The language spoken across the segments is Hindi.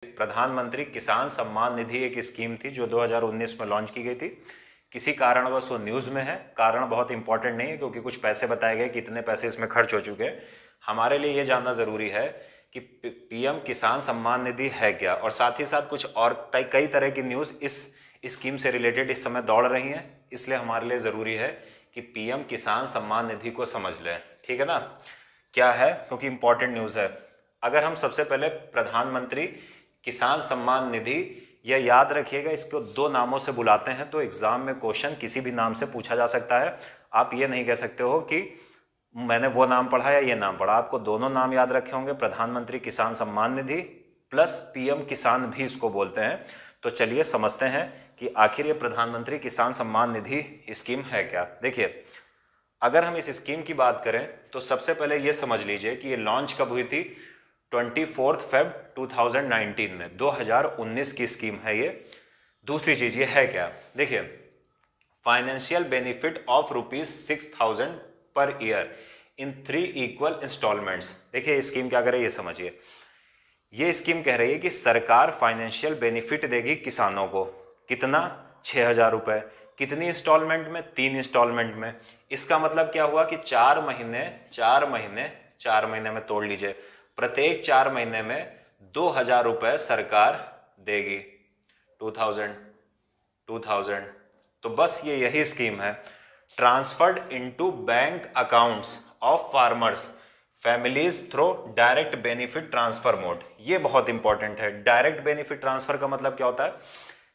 प्रधानमंत्री किसान सम्मान निधि एक स्कीम थी जो 2019 में लॉन्च की गई थी। किसी कारणवश वो न्यूज़ में है। कारण बहुत इंपॉर्टेंट नहीं है क्योंकि कुछ पैसे बताए गए, कितने पैसे इसमें खर्च हो चुके हैं। हमारे लिए ये जानना ज़रूरी है कि पीएम किसान सम्मान निधि है क्या, और साथ ही साथ कुछ और कई तरह की न्यूज़ इस स्कीम से रिलेटेड इस समय दौड़ रही हैं। इसलिए हमारे लिए ज़रूरी है कि पीएम किसान सम्मान निधि को समझ लें। ठीक है ना, क्या है, क्योंकि इंपॉर्टेंट न्यूज़ है। अगर हम सबसे पहले प्रधानमंत्री किसान सम्मान निधि, यह याद रखिएगा, इसको दो नामों से बुलाते हैं, तो एग्जाम में क्वेश्चन किसी भी नाम से पूछा जा सकता है। आप ये नहीं कह सकते हो कि मैंने वो नाम पढ़ा या ये नाम पढ़ा। आपको दोनों नाम याद रखे होंगे, प्रधानमंत्री किसान सम्मान निधि प्लस पीएम किसान भी इसको बोलते हैं। तो चलिए समझते हैं कि आखिर ये प्रधानमंत्री किसान सम्मान निधि स्कीम है क्या। देखिए, अगर हम इस स्कीम की बात करें तो सबसे पहले ये समझ लीजिए कि ये लॉन्च कब हुई थी। 24 फेब 2019 में, 2019 की स्कीम है ये। दूसरी चीज ये है क्या, देखिए, financial benefit of ₹6,000 per year in 3 equal instalments. देखिए स्कीम क्या करे, ये समझिए। ये स्कीम कह रही है कि सरकार फाइनेंशियल बेनिफिट देगी किसानों को। कितना? 6,000 रुपए। कितनी इंस्टॉलमेंट में? 3 इंस्टॉलमेंट में। इसका मतलब क्या हुआ कि 4 महीने में तोड़ लीजिए, प्रत्येक 4 महीने में 2,000 रुपए सरकार देगी। 2,000। तो बस ये यही स्कीम है। Transferred into bank accounts of farmers families through direct benefit transfer mode. ये बहुत इंपॉर्टेंट है। डायरेक्ट बेनिफिट ट्रांसफर का मतलब क्या होता है?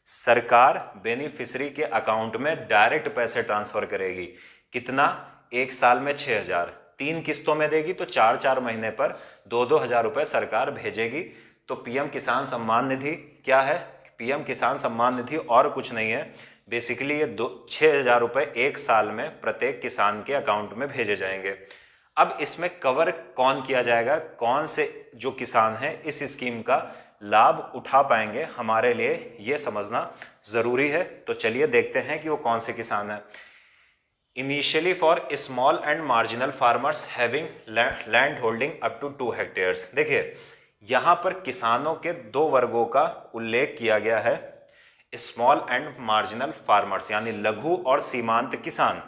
सरकार बेनिफिशरी के अकाउंट में डायरेक्ट पैसे ट्रांसफर करेगी। कितना? एक साल में 6,000, 3 किस्तों में देगी, तो 4 महीने पर 2 हज़ार रुपए सरकार भेजेगी। तो पीएम किसान सम्मान निधि क्या है? पीएम किसान सम्मान निधि और कुछ नहीं है, बेसिकली ये 6,000 रुपए एक साल में प्रत्येक किसान के अकाउंट में भेजे जाएंगे। अब इसमें कवर कौन किया जाएगा, कौन से जो किसान हैं इस स्कीम का लाभ उठा पाएंगे, हमारे लिए ये समझना जरूरी है। तो चलिए देखते हैं कि वो कौन से किसान हैं। Initially for small and marginal farmers having land holding up to 2 hectares. देखिए, यहां पर किसानों के 2 वर्गों का उल्लेख किया गया है। स्मॉल एंड मार्जिनल फार्मर्स यानी लघु और सीमांत किसान।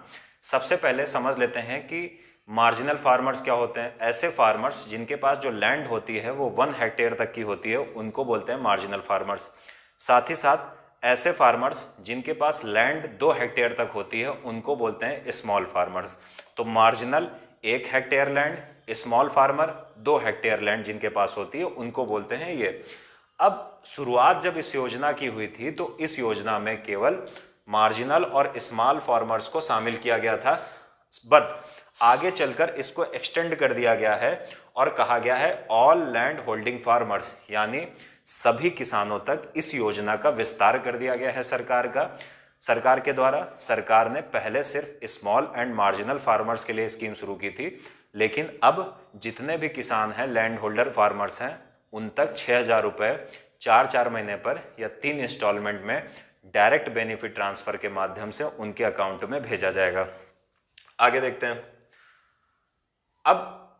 सबसे पहले समझ लेते हैं कि मार्जिनल फार्मर्स क्या होते हैं। ऐसे फार्मर्स जिनके पास जो लैंड होती है वो 1 हेक्टेयर तक की होती है, उनको बोलते हैं मार्जिनल फार्मर्स। साथ ही साथ ऐसे फार्मर्स जिनके पास लैंड 2 हेक्टेयर तक होती है, उनको बोलते हैं स्मॉल फार्मर्स। तो marginal 1 hectare land, small farmer 2 hectare land जिनके पास होती है, उनको बोलते हैं ये। अब शुरुआत जब इस योजना की हुई थी तो इस योजना में केवल मार्जिनल और स्मॉल फार्मर्स को शामिल किया गया था, बट आगे चलकर इसको एक्सटेंड कर दिया गया है और कहा गया है ऑल लैंड होल्डिंग फार्मर्स, यानी सभी किसानों तक इस योजना का विस्तार कर दिया गया है सरकार के द्वारा। सरकार ने पहले सिर्फ स्मॉल एंड मार्जिनल फार्मर्स के लिए स्कीम शुरू की थी, लेकिन अब जितने भी किसान हैं, लैंड होल्डर फार्मर्स हैं, उन तक 6,000 रुपए 4 महीने पर या 3 इंस्टॉलमेंट में डायरेक्ट बेनिफिट ट्रांसफर के माध्यम से उनके अकाउंट में भेजा जाएगा। आगे देखते हैं। अब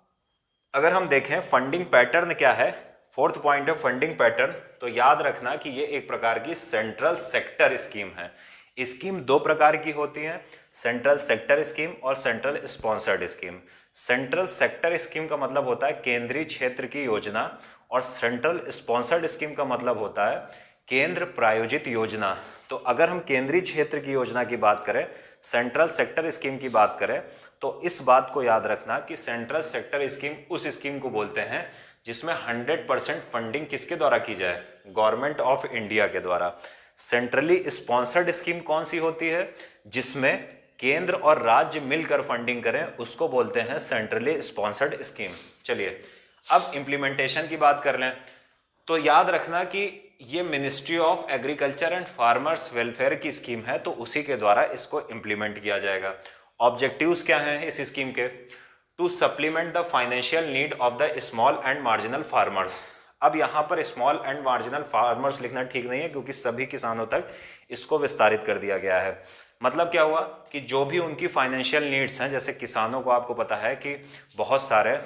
अगर हम देखें फंडिंग पैटर्न क्या है, 4th पॉइंट है फंडिंग पैटर्न। तो याद रखना कि ये एक प्रकार की सेंट्रल सेक्टर स्कीम है। स्कीम 2 प्रकार की होती है, सेंट्रल सेक्टर स्कीम और central sponsored scheme. Central sector scheme का मतलब होता है केंद्रीय क्षेत्र की योजना, और सेंट्रल स्पॉन्सर्ड स्कीम का मतलब होता है केंद्र प्रायोजित योजना। तो अगर हम केंद्रीय क्षेत्र की योजना की बात करें, सेंट्रल सेक्टर स्कीम की बात करें, तो इस बात को याद रखना कि सेंट्रल सेक्टर स्कीम उस स्कीम को बोलते हैं जिसमें 100% फंडिंग किसके द्वारा की जाए? गवर्नमेंट ऑफ इंडिया के द्वारा। सेंट्रली स्पॉन्सर्ड स्कीम कौन सी होती है? जिसमें केंद्र और राज्य मिलकर फंडिंग करें, उसको बोलते हैं सेंट्रली स्पॉन्सर्ड स्कीम। चलिए अब इंप्लीमेंटेशन की बात कर लें। तो याद रखना कि ये ministry of agriculture and farmers welfare की स्कीम है, तो उसी के द्वारा इसको इंप्लीमेंट किया जाएगा। ऑब्जेक्टिव्स क्या हैं इस स्कीम के? To supplement the financial need of the small and marginal farmers. अब यहाँ पर स्मॉल एंड मार्जिनल फार्मर्स लिखना ठीक नहीं है, क्योंकि सभी किसानों तक इसको विस्तारित कर दिया गया है। मतलब क्या हुआ कि जो भी उनकी फाइनेंशियल नीड्स हैं, जैसे किसानों को आपको पता है कि बहुत सारे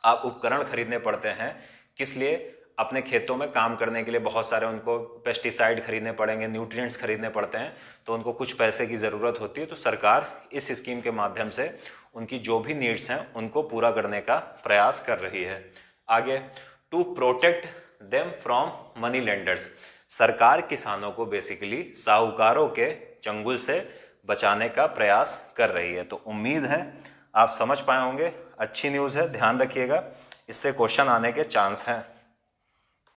आप उपकरण खरीदने पड़ते हैं, किस लिए? अपने खेतों में काम करने के लिए बहुत सारे उनको पेस्टिसाइड खरीदने पड़ेंगे, न्यूट्रिएंट्स खरीदने पड़ते हैं, तो उनको कुछ पैसे की ज़रूरत होती है। तो सरकार इस स्कीम के माध्यम से उनकी जो भी नीड्स हैं उनको पूरा करने का प्रयास कर रही है। आगे, to protect them from money lenders, सरकार किसानों को बेसिकली साहूकारों के चंगुल से बचाने का प्रयास कर रही है। तो उम्मीद है आप समझ पाए होंगे, अच्छी न्यूज़ है, ध्यान रखिएगा, इससे क्वेश्चन आने के चांस हैं।